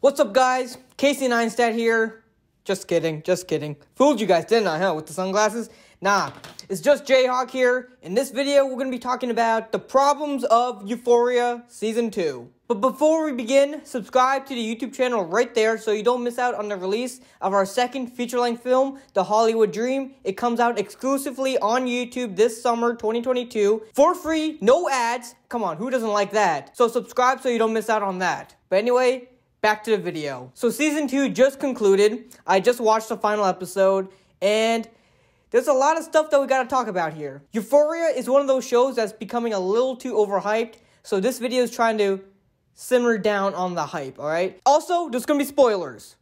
What's up, guys? Casey Neinstedt here. Just kidding. Fooled you guys, didn't I, huh, with the sunglasses? Nah, it's just Jayhawk here. In this video, we're going to be talking about the problems of Euphoria Season 2. But before we begin, subscribe to the YouTube channel right there so you don't miss out on the release of our second feature-length film, The Hollywood Dream. It comes out exclusively on YouTube this summer, 2022, for free, no ads. Come on, who doesn't like that? So subscribe so you don't miss out on that. But anyway, back to the video. So Season 2 just concluded. I just watched the final episode, and there's a lot of stuff that we gotta talk about here. Euphoria is one of those shows that's becoming a little too overhyped, so this video is trying to simmer down on the hype, alright? Also, there's gonna be spoilers.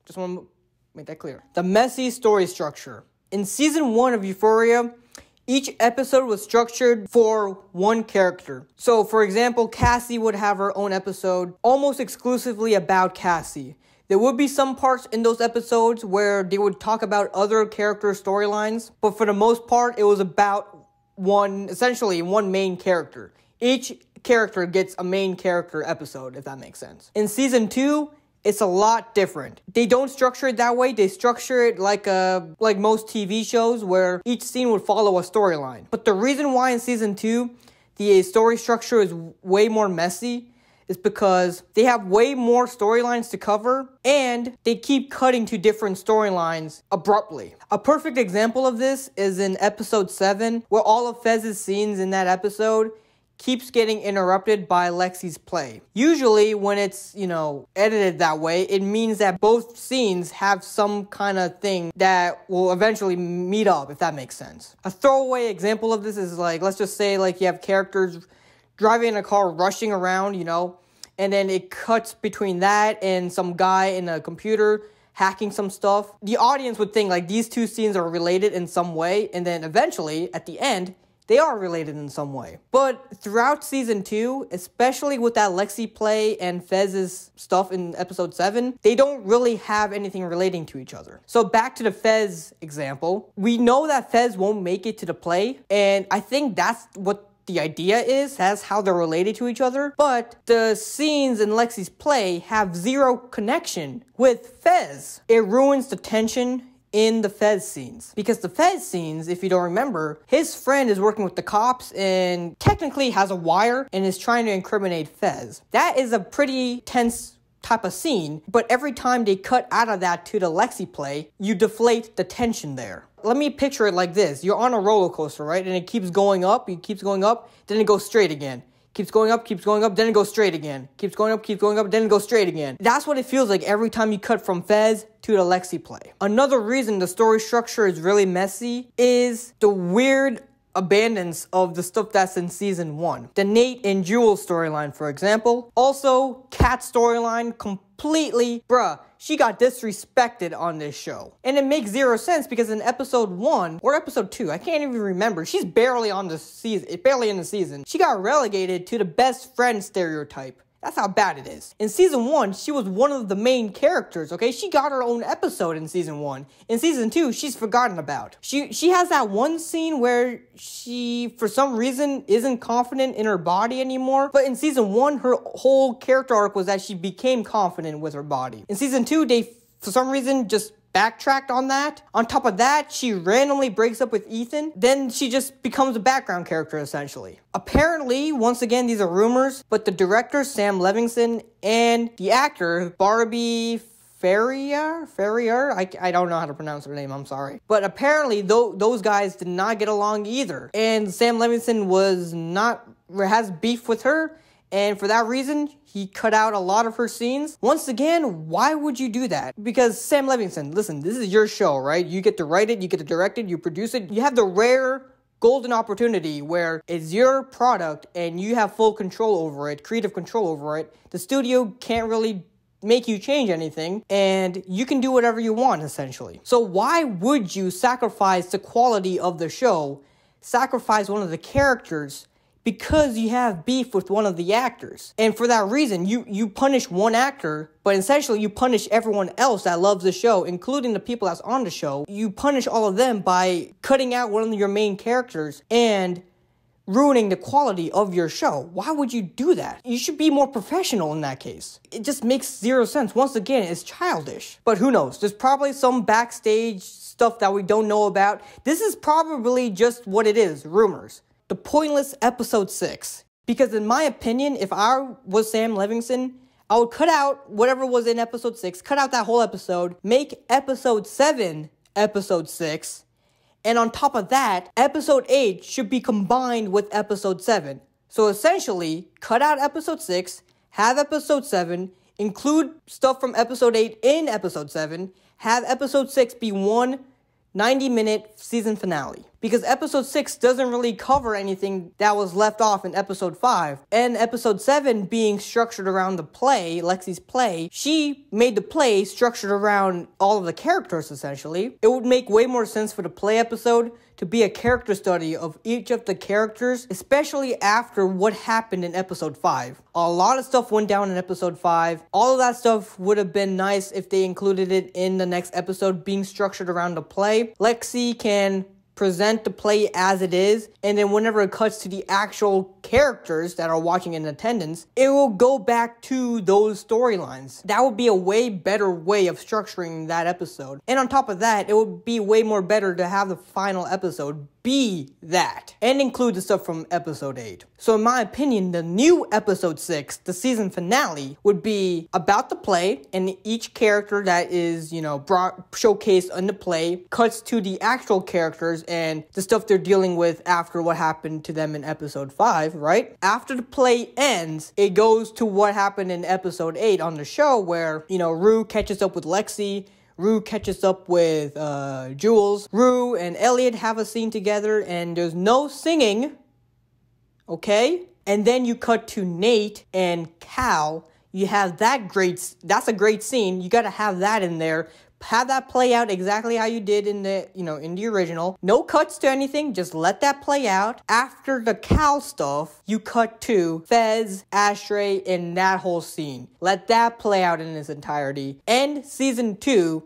Just wanna make that clear. The messy story structure. In Season 1 of Euphoria, each episode was structured for one character. So, for example, Cassie would have her own episode almost exclusively about Cassie. There would be some parts in those episodes where they would talk about other character storylines, but for the most part, it was about essentially one main character. Each character gets a main character episode, if that makes sense. In Season 2, it's a lot different. They don't structure it that way. They structure it like most TV shows where each scene would follow a storyline. But the reason why in Season 2, the story structure is way more messy is because they have way more storylines to cover, and they keep cutting to different storylines abruptly. A perfect example of this is in episode 7, where all of Fez's scenes in that episode keeps getting interrupted by Lexi's play. Usually, when it's, edited that way, it means that both scenes have some kind of thing that will eventually meet up, if that makes sense. A throwaway example of this is let's just say you have characters driving in a car, rushing around, and then it cuts between that and some guy in a computer hacking some stuff. The audience would think these two scenes are related in some way, and then eventually, at the end, they are related in some way. But throughout Season 2, especially with that Lexi play and Fez's stuff in episode 7, they don't really have anything relating to each other. So back to the Fez example, we know that Fez won't make it to the play, and I think that's what the idea is, that's how they're related to each other, but the scenes in Lexi's play have zero connection with Fez. It ruins the tension in the Fez scenes. Because the Fez scenes, if you don't remember, his friend is working with the cops and technically has a wire and is trying to incriminate Fez. That is a pretty tense type of scene, but every time they cut out of that to the Lexi play, you deflate the tension there. Let me picture it like this. You're on a roller coaster, right? And it keeps going up, then it goes straight again. Keeps going up, then it goes straight again. Keeps going up, then it goes straight again. That's what it feels like every time you cut from Fez to the Lexi play. Another reason the story structure is really messy is the weird abandonance of the stuff that's in Season 1. The Nate and Jewel storyline, for example. Also, Kat's storyline completely, she got disrespected on this show. And it makes zero sense because in episode 1, or episode 2, I can't even remember, she's barely in the season. She got relegated to the best friend stereotype. That's how bad it is. In Season 1, she was one of the main characters, okay? She got her own episode in Season 1. In Season 2, she's forgotten about. She has that one scene where she, for some reason, isn't confident in her body anymore. But in Season 1, her whole character arc was that she became confident with her body. In Season 2, they, for some reason, just backtracked on that. On top of that, she randomly breaks up with Ethan. Then she just becomes a background character, essentially. Apparently, once again, these are rumors, but the director, Sam Levinson, and the actor, Barbie Ferrier? I don't know how to pronounce her name, I'm sorry. But apparently, those guys did not get along either. And Sam Levinson has beef with her. And for that reason, he cut out a lot of her scenes. Once again, why would you do that? Because Sam Levinson, listen, this is your show, right? You get to write it, you get to direct it, you produce it. You have the rare golden opportunity where it's your product and you have full control over it, creative control over it. The studio can't really make you change anything, and you can do whatever you want, essentially. So why would you sacrifice the quality of the show, sacrifice one of the characters, because you have beef with one of the actors? And for that reason, you punish one actor, but essentially you punish everyone else that loves the show, including the people that's on the show. You punish all of them by cutting out one of your main characters and ruining the quality of your show. Why would you do that? You should be more professional in that case. It just makes zero sense. Once again, it's childish. But who knows? There's probably some backstage stuff that we don't know about. This is probably just what it is, rumors. The pointless episode 6. Because in my opinion, if I was Sam Levinson, I would cut out whatever was in episode 6, cut out that whole episode, make episode 7 episode 6, and on top of that, episode 8 should be combined with episode 7. So essentially, cut out episode 6, have episode 7, include stuff from episode 8 in episode 7, have episode 6 be one 90-minute season finale. Because episode 6 doesn't really cover anything that was left off in episode 5. And episode 7 being structured around the play, Lexi's play, she made the play structured around all of the characters, essentially. It would make way more sense for the play episode to be a character study of each of the characters, especially after what happened in episode 5. A lot of stuff went down in episode 5. All of that stuff would have been nice if they included it in the next episode, being structured around the play. Lexi can present the play as it is, and then whenever it cuts to the actual characters that are watching in attendance, it will go back to those storylines. That would be a way better way of structuring that episode. And on top of that, it would be way more better to have the final episode be that, and include the stuff from episode 8. So in my opinion, the new episode 6, the season finale, would be about the play, and each character that is, showcased in the play cuts to the actual characters and the stuff they're dealing with after what happened to them in episode 5, right? After the play ends, it goes to what happened in episode 8 on the show where, Rue catches up with Lexi, Rue catches up with Jules. Rue and Elliot have a scene together and there's no singing, okay? And then you cut to Nate and Cal. You have that's a great scene. You gotta have that in there. Have that play out exactly how you did in the, in the original. No cuts to anything, just let that play out. After the Cal stuff, you cut to Fez, Ashtray, and that whole scene. Let that play out in its entirety. End season 2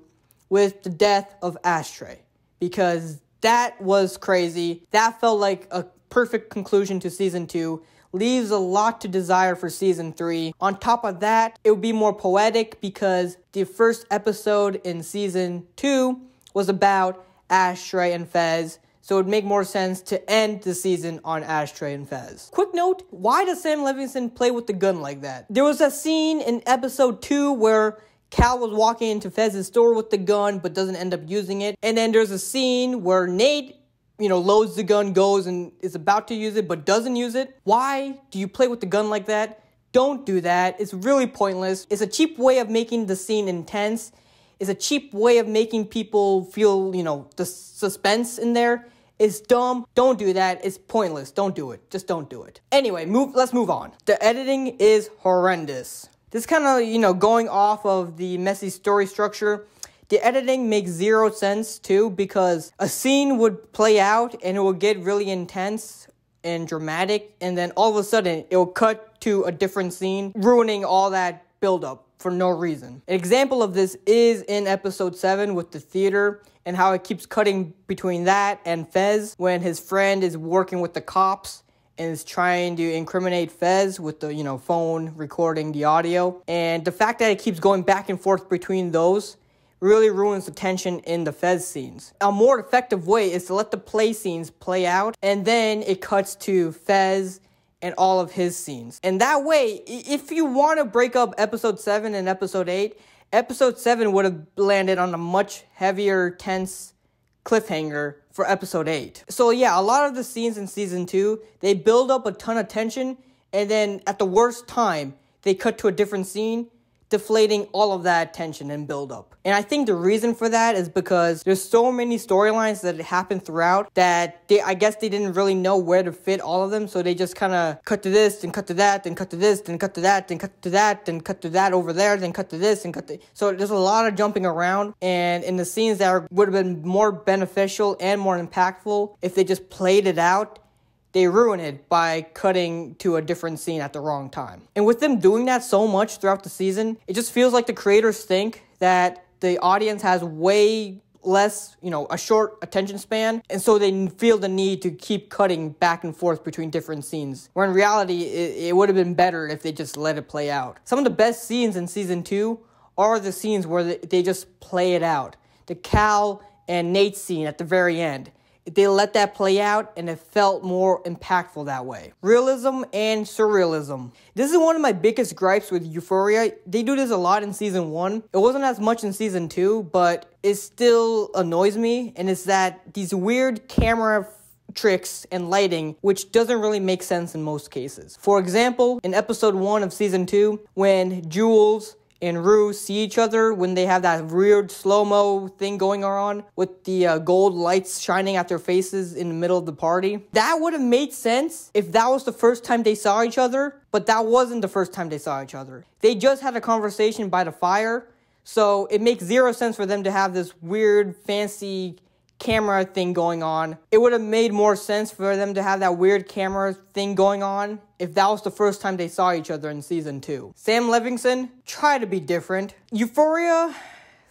with the death of Ashtray. Because that was crazy. That felt like a perfect conclusion to season 2. Leaves a lot to desire for season 3. On top of that, it would be more poetic because the first episode in season 2 was about Ashtray and Fez, so it would make more sense to end the season on Ashtray and Fez. Quick note, why does Sam Levinson play with the gun like that? There was a scene in episode 2 where Cal was walking into Fez's store with the gun but doesn't end up using it, and then there's a scene where Nate loads the gun, goes and is about to use it, but doesn't use it. Why do you play with the gun like that? Don't do that. It's really pointless. It's a cheap way of making the scene intense. It's a cheap way of making people feel, the suspense in there. It's dumb. Don't do that. It's pointless. Don't do it. Just don't do it. Anyway, let's move on. The editing is horrendous. This kind of, going off of the messy story structure. The editing makes zero sense too, because a scene would play out and it would get really intense and dramatic, and then all of a sudden it will cut to a different scene, ruining all that buildup for no reason. An example of this is in episode 7 with the theater and how it keeps cutting between that and Fez when his friend is working with the cops and is trying to incriminate Fez with the, phone recording the audio. And the fact that it keeps going back and forth between those really ruins the tension in the Fez scenes. A more effective way is to let the play scenes play out, and then it cuts to Fez and all of his scenes. And that way, if you want to break up episode 7 and episode 8, episode 7 would have landed on a much heavier, tense cliffhanger for episode 8. So yeah, a lot of the scenes in season 2, they build up a ton of tension, and then at the worst time, they cut to a different scene, deflating all of that tension and build up. And I think the reason for that is because there's so many storylines that happen throughout that I guess they didn't really know where to fit all of them, so they just kind of cut to this, then cut to that, then cut to this, then cut to that, then cut to that, then cut to that over there, then cut to this, and cut to... So there's a lot of jumping around, and in the scenes that would have been more beneficial and more impactful if they just played it out, they ruin it by cutting to a different scene at the wrong time. And with them doing that so much throughout the season, it just feels like the creators think that the audience has way less, a short attention span, and so they feel the need to keep cutting back and forth between different scenes, where in reality, it would have been better if they just let it play out. Some of the best scenes in season 2 are the scenes where they just play it out. The Cal and Nate scene at the very end. They let that play out, and it felt more impactful that way. Realism and surrealism. This is one of my biggest gripes with Euphoria. They do this a lot in season 1. It wasn't as much in season 2, but it still annoys me, and it's that these weird camera tricks and lighting, which doesn't really make sense in most cases. For example, in episode 1 of season 2, when Jules and Rue see each other, when they have that weird slow-mo thing going on with the gold lights shining at their faces in the middle of the party. That would have made sense if that was the first time they saw each other, but that wasn't the first time they saw each other. They just had a conversation by the fire, so it makes zero sense for them to have this weird, fancy camera thing going on. It would have made more sense for them to have that weird camera thing going on if that was the first time they saw each other in season 2. Sam Levinson, try to be different. Euphoria,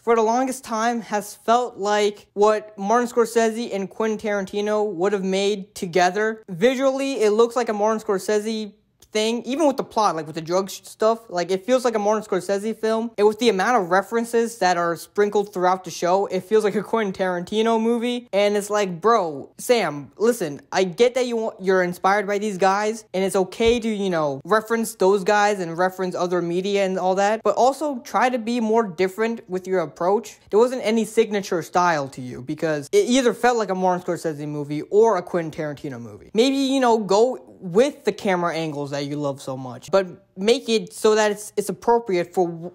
for the longest time, has felt like what Martin Scorsese and Quentin Tarantino would have made together. Visually, it looks like a Martin Scorsese thing, even with the plot, like with the drug stuff, like it feels like a Martin Scorsese film. And with the amount of references that are sprinkled throughout the show, it feels like a Quentin Tarantino movie. And it's like, bro, Sam, listen, I get that you're inspired by these guys, and it's okay to, reference those guys and reference other media and all that, but also try to be more different with your approach. There wasn't any signature style to you, because it either felt like a Martin Scorsese movie or a Quentin Tarantino movie. Maybe, go with the camera angles that you love so much, but make it so that it's appropriate for,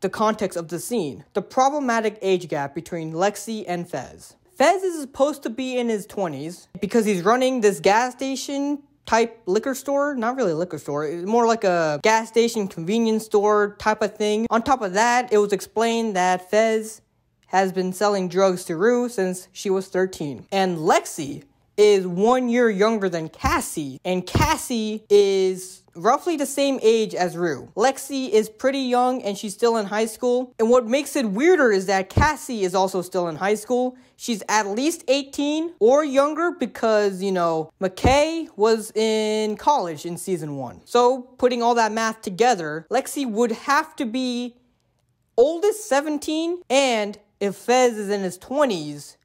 the context of the scene. The problematic age gap between Lexi and Fez. Fez is supposed to be in his 20s because he's running this gas station type liquor store. Not really a liquor store. It's more like a gas station convenience store type of thing. On top of that, it was explained that Fez has been selling drugs to Rue since she was 13. And Lexi is 1 year younger than Cassie, and Cassie is roughly the same age as Rue. Lexi is pretty young, and she's still in high school, and what makes it weirder is that Cassie is also still in high school. She's at least 18 or younger because, McKay was in college in season 1. So, putting all that math together, Lexi would have to be oldest 17, and if Fez is in his 20s,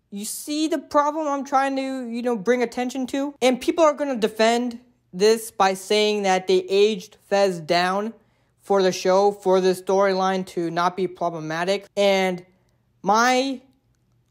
you see the problem I'm trying to, bring attention to? And people are going to defend this by saying that they aged Fez down for the show, for the storyline to not be problematic. And my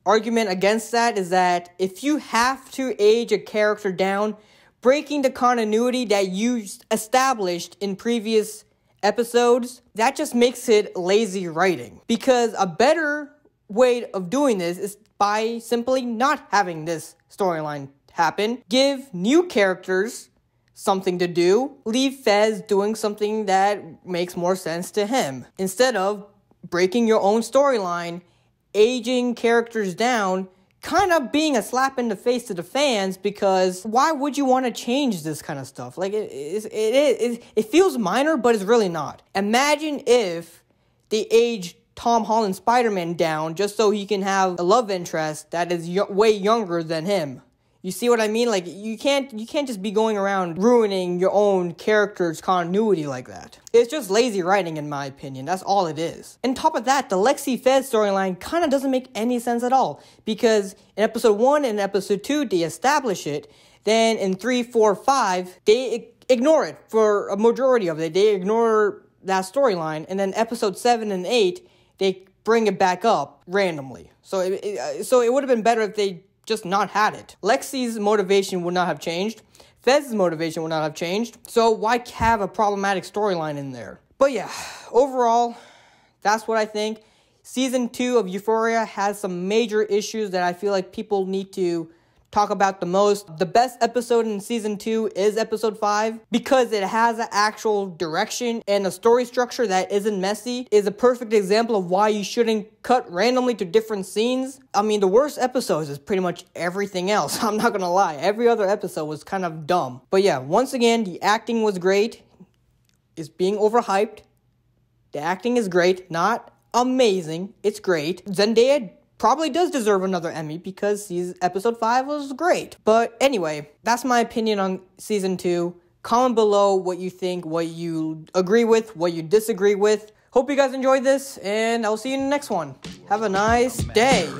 argument against that is that if you have to age a character down, breaking the continuity that you established in previous episodes, that just makes it lazy writing. Because a better way of doing this is by simply not having this storyline happen. Give new characters something to do. Leave Fez doing something that makes more sense to him. Instead of breaking your own storyline, aging characters down, kind of being a slap in the face to the fans, because why would you want to change this kind of stuff? Like, it feels minor, but it's really not. Imagine if they aged Tom Holland Spider-Man down just so he can have a love interest that is way younger than him. You see what I mean? Like, you can't just be going around ruining your own character's continuity like that. It's just lazy writing, in my opinion. That's all it is. And top of that, the Lexi Fez storyline kind of doesn't make any sense at all, because in episode 1 and episode 2 they establish it. Then in 3, 4, 5 they ignore it for a majority of it. They ignore that storyline, and then episode 7 and 8 they bring it back up randomly. So it would have been better if they just not had it. Lexi's motivation would not have changed. Fez's motivation would not have changed. So why have a problematic storyline in there? But yeah, overall, that's what I think. Season 2 of Euphoria has some major issues that I feel like people need to talk about the most. The best episode in season 2 is episode 5 because it has an actual direction and a story structure that isn't messy. Is a perfect example of why you shouldn't cut randomly to different scenes. I mean, the worst episodes is pretty much everything else. I'm not gonna lie. Every other episode was kind of dumb. But yeah, once again, the acting was great. It's being overhyped. The acting is great. Not amazing. It's great. Zendaya probably does deserve another Emmy because episode 5 was great. But anyway, that's my opinion on season 2. Comment below what you think, what you agree with, what you disagree with. Hope you guys enjoyed this, and I'll see you in the next one. Have a nice day.